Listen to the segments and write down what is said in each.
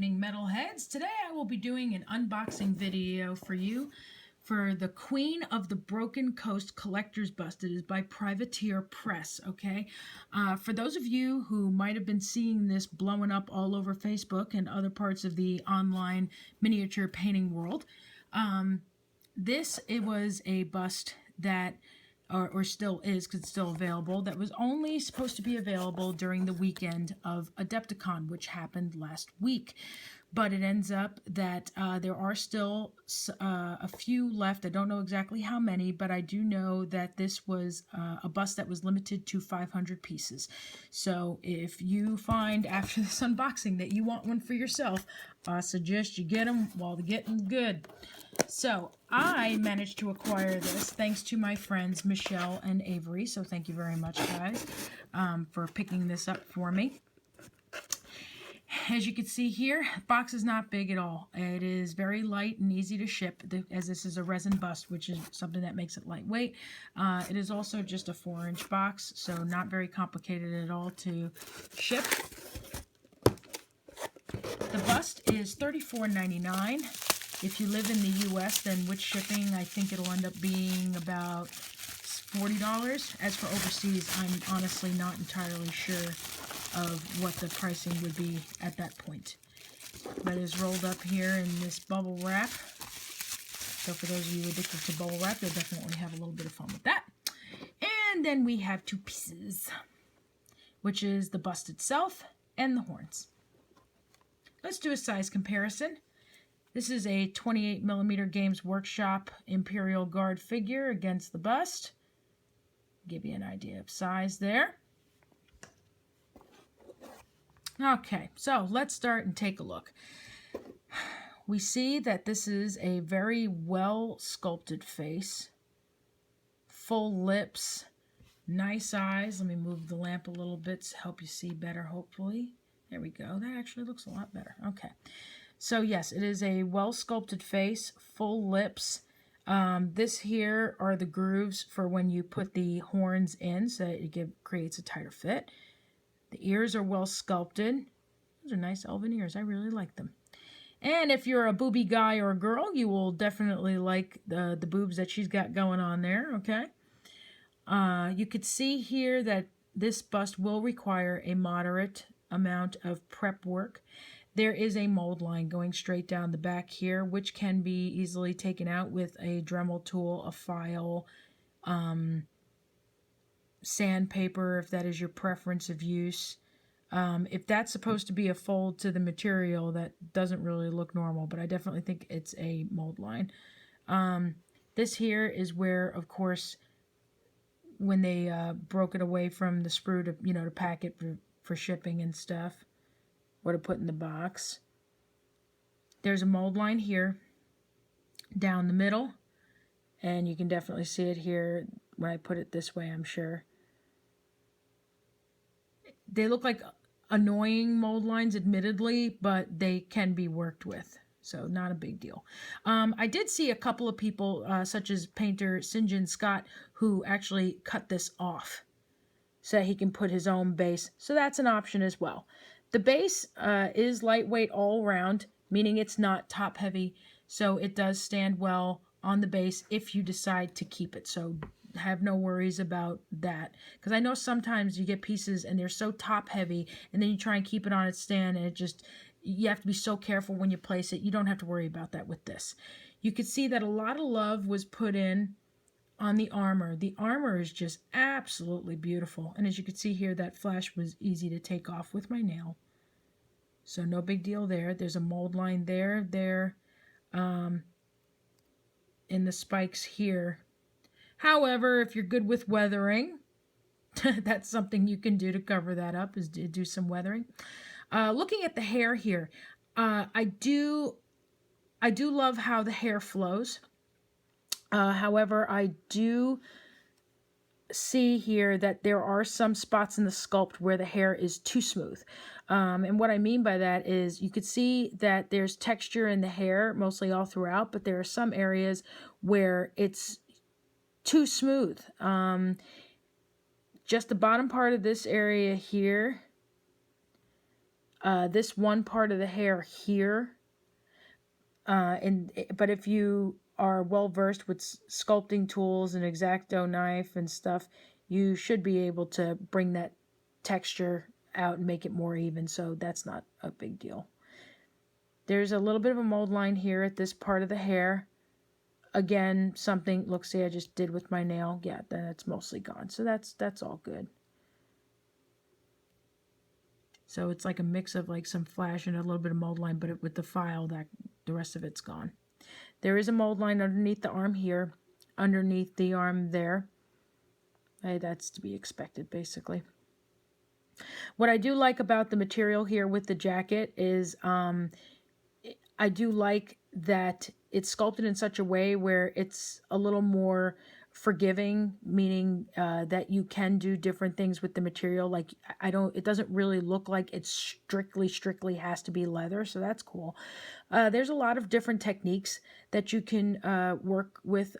evening, Metalheads. Today I will be doing an unboxing video for you for the Queen of the Broken Coast Collector's Bust. It is by Privateer Press, okay? For those of you who might have been seeing this blowing up all over Facebook and other parts of the online miniature painting world, it was a bust that or still is, because it's still available, that was only supposed to be available during the weekend of Adepticon, which happened last week. But it ends up that there are still a few left. I don't know exactly how many, but I do know that this was a bust that was limited to 500 pieces. So if you find after this unboxing that you want one for yourself, I suggest you get them while the getting's good. So I managed to acquire this thanks to my friends Michelle and Avery. So thank you very much, guys, for picking this up for me. As you can see here, the box is not big at all. It is very light and easy to ship, as this is a resin bust, which is something that makes it lightweight. It is also just a 4-inch box, so not very complicated at all to ship. The bust is $34.99. If you live in the U.S., then with shipping, I think it'll end up being about $40. As for overseas, I'm honestly not entirely sure of what the pricing would be at that point. But it is rolled up here in this bubble wrap. So for those of you addicted to bubble wrap, you'll definitely have a little bit of fun with that. And then we have two pieces, which is the bust itself and the horns. Let's do a size comparison. This is a 28mm Games Workshop Imperial Guard figure against the bust. Give you an idea of size there. Okay, so let's start and take a look. We see that this is a very well sculpted face. Full lips, nice eyes. Let me move the lamp a little bit to help you see better, hopefully. There we go. That actually looks a lot better. Okay. So yes, it is a well-sculpted face, full lips. This here are the grooves for when you put the horns in, so that it creates a tighter fit. The ears are well sculpted. Those are nice elven ears. I really like them. And if you're a booby guy or a girl, you will definitely like the boobs that she's got going on there, okay? You could see here that this bust will require a moderate amount of prep work. There is a mold line going straight down the back here, which can be easily taken out with a Dremel tool, a file, sandpaper, if that is your preference of use. If that's supposed to be a fold to the material, that doesn't really look normal, but I definitely think it's a mold line. This here is where, of course, when they broke it away from the sprue to, to pack it for shipping and stuff, or to put in the box. There's a mold line here down the middle, and you can definitely see it here when I put it this way, I'm sure. They look like annoying mold lines, admittedly, but they can be worked with, so not a big deal. I did see a couple of people, such as painter St. John Scott, who actually cut this off so that he can put his own base, so that's an option as well. The base is lightweight all around, meaning it's not top heavy, so it does stand well on the base if you decide to keep it. So have no worries about that, because I know sometimes you get pieces and they're so top heavy, and then you try and keep it on its stand, and you have to be so careful when you place it. You don't have to worry about that with this. You could see that a lot of love was put in on the armor. The armor is just absolutely beautiful, and as you can see here, that flash was easy to take off with my nail, so no big deal there. There's a mold line there in the spikes here. However, if you're good with weathering, that's something you can do to cover that up, is to do some weathering. Looking at the hair here, I do love how the hair flows. However, I do see here that there are some spots in the sculpt where the hair is too smooth. And what I mean by that is you could see that there's texture in the hair mostly all throughout, but there are some areas where it's too smooth. Just the bottom part of this area here, this one part of the hair here, but if you are well versed with sculpting tools and X-Acto knife and stuff, you should be able to bring that texture out and make it more even, so that's not a big deal. There's a little bit of a mold line here at this part of the hair. Again, something, look, see, I just did with my nail. Yeah, then it's mostly gone. So that's all good. So it's like a mix of like some flash and a little bit of mold line, but with the file, that the rest of it's gone. There is a mold line underneath the arm here, underneath the arm there. That's to be expected, basically. What I do like about the material here with the jacket is I do like that it's sculpted in such a way where it's a little more forgiving, meaning that you can do different things with the material. Like it doesn't really look like it strictly has to be leather, so that's cool. There's a lot of different techniques that you can work with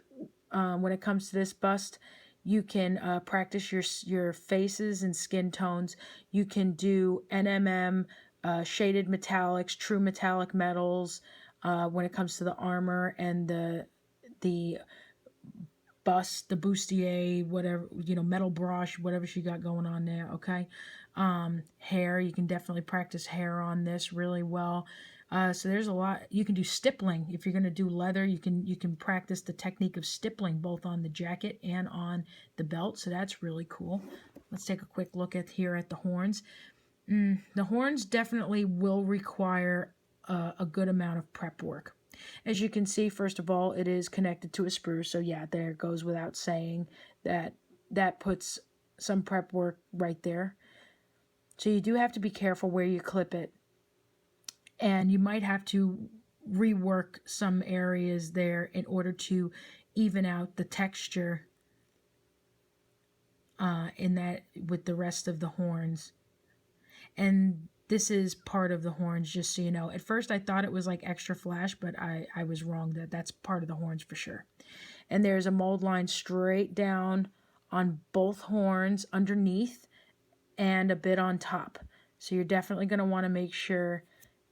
when it comes to this bust. You can practice your faces and skin tones. You can do NMM, shaded metallics, true metallic metals when it comes to the armor and the bust, the bustier, whatever, metal brush, whatever she got going on there, okay? Hair, you can definitely practice hair on this really well. So there's a lot. You can do stippling. If you're going to do leather, you can practice the technique of stippling both on the jacket and on the belt. So that's really cool. Let's take a quick look at the horns. The horns definitely will require a good amount of prep work. As you can see, first of all, it is connected to a sprue. So yeah, there goes without saying that puts some prep work right there. So you do have to be careful where you clip it. And you might have to rework some areas there in order to even out the texture in that with the rest of the horns. And this is part of the horns, just so you know. At first I thought it was like extra flash, but I was wrong. That's part of the horns for sure. And there's a mold line straight down on both horns underneath and a bit on top. So you're definitely going to want to make sure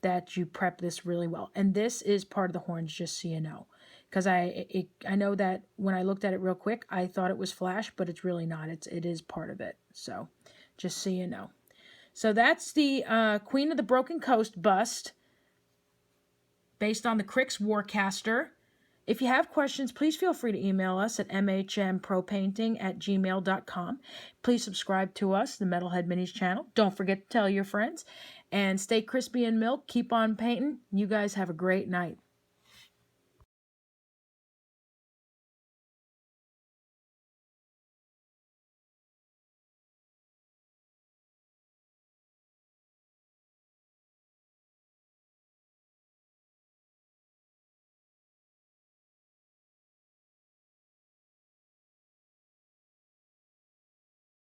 that you prep this really well. And this is part of the horns, just so you know. Because I know that when I looked at it real quick, I thought it was flash, but it's really not. It is part of it. So just so you know. So that's the Queen of the Broken Coast bust based on the Crix Warcaster. If you have questions, please feel free to email us at mhmpropainting@gmail.com. Please subscribe to us, the Metalhead Minis channel. Don't forget to tell your friends. And stay crispy and milk. Keep on painting. You guys have a great night.